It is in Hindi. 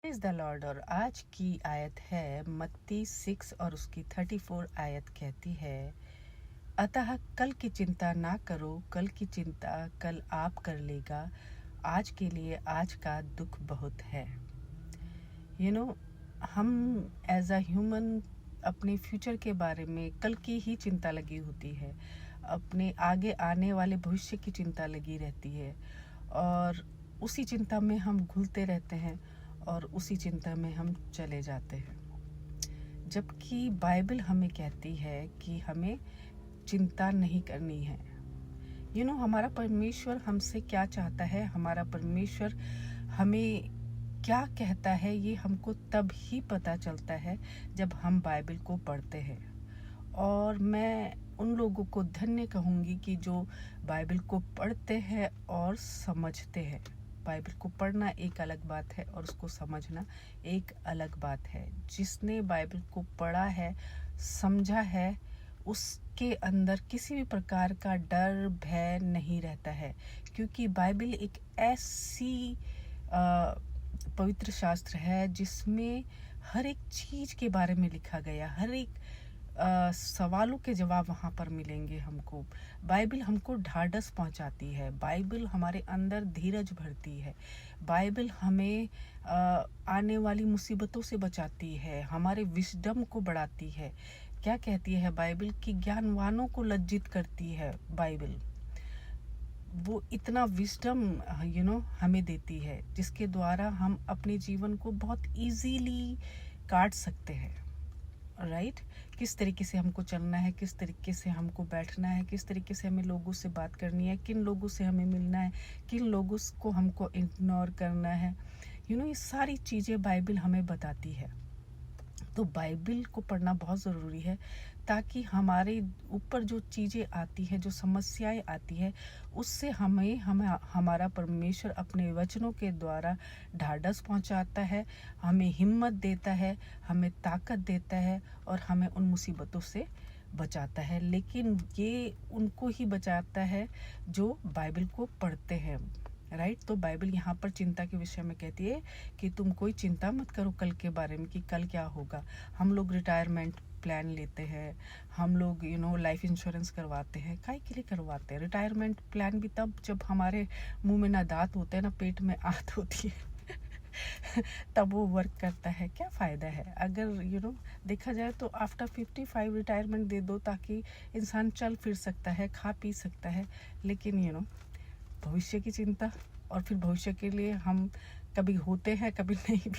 Praise the Lord. और आज की आयत है मत्ती 6 और उसकी 34 आयत कहती है, अतः कल की चिंता ना करो, कल की चिंता कल आप कर लेगा, आज के लिए आज का दुख बहुत है। हम एज अ ह्यूमन अपने फ्यूचर के बारे में कल की ही चिंता लगी होती है, अपने आगे आने वाले भविष्य की चिंता लगी रहती है और उसी चिंता में हम घुलते रहते हैं और उसी चिंता में हम चले जाते हैं। जबकि बाइबल हमें कहती है कि हमें चिंता नहीं करनी है। हमारा परमेश्वर हमसे क्या चाहता है, हमारा परमेश्वर हमें क्या कहता है, ये हमको तब ही पता चलता है जब हम बाइबल को पढ़ते हैं। और मैं उन लोगों को धन्य कहूँगी कि जो बाइबल को पढ़ते हैं और समझते हैं। बाइबल को पढ़ना एक अलग बात है और उसको समझना एक अलग बात है। जिसने बाइबल को पढ़ा है, समझा है, उसके अंदर किसी भी प्रकार का डर भय नहीं रहता है, क्योंकि बाइबल एक ऐसी पवित्र शास्त्र है जिसमें हर एक चीज़ के बारे में लिखा गया, हर एक सवालों के जवाब वहाँ पर मिलेंगे हमको। बाइबल हमको ढाढ़स पहुँचाती है, बाइबल हमारे अंदर धीरज भरती है, बाइबल हमें आने वाली मुसीबतों से बचाती है, हमारे विजडम को बढ़ाती है। क्या कहती है बाइबल कि ज्ञानवानों को लज्जित करती है। बाइबल वो इतना विजडम हमें देती है जिसके द्वारा हम अपने जीवन को बहुत इजीली काट सकते हैं। राइट, किस तरीके से हमको चलना है, किस तरीके से हमको बैठना है, किस तरीके से हमें लोगों से बात करनी है, किन लोगों से हमें मिलना है, किन लोगों को हमको इग्नोर करना है। ये सारी चीज़ें बाइबल हमें बताती है। तो बाइबल को पढ़ना बहुत ज़रूरी है ताकि हमारे ऊपर जो चीज़ें आती है, जो समस्याएं आती है, उससे हमारा परमेश्वर अपने वचनों के द्वारा ढाढ़स पहुंचाता है, हमें हिम्मत देता है, हमें ताकत देता है और हमें उन मुसीबतों से बचाता है। लेकिन ये उनको ही बचाता है जो बाइबल को पढ़ते हैं। राइट, तो बाइबल यहाँ पर चिंता के विषय में कहती है कि तुम कोई चिंता मत करो कल के बारे में कि कल क्या होगा। हम लोग रिटायरमेंट प्लान लेते हैं, हम लोग लाइफ इंश्योरेंस करवाते हैं। काहे के लिए करवाते हैं? रिटायरमेंट प्लान भी तब जब हमारे मुंह में ना दांत होते हैं ना पेट में आंत होती है तब वो वर्क करता है। क्या फ़ायदा है? अगर देखा जाए तो आफ्टर 55 रिटायरमेंट दे दो ताकि इंसान चल फिर सकता है, खा पी सकता है। लेकिन भविष्य की चिंता और फिर भविष्य के लिए हम कभी होते हैं कभी नहीं भी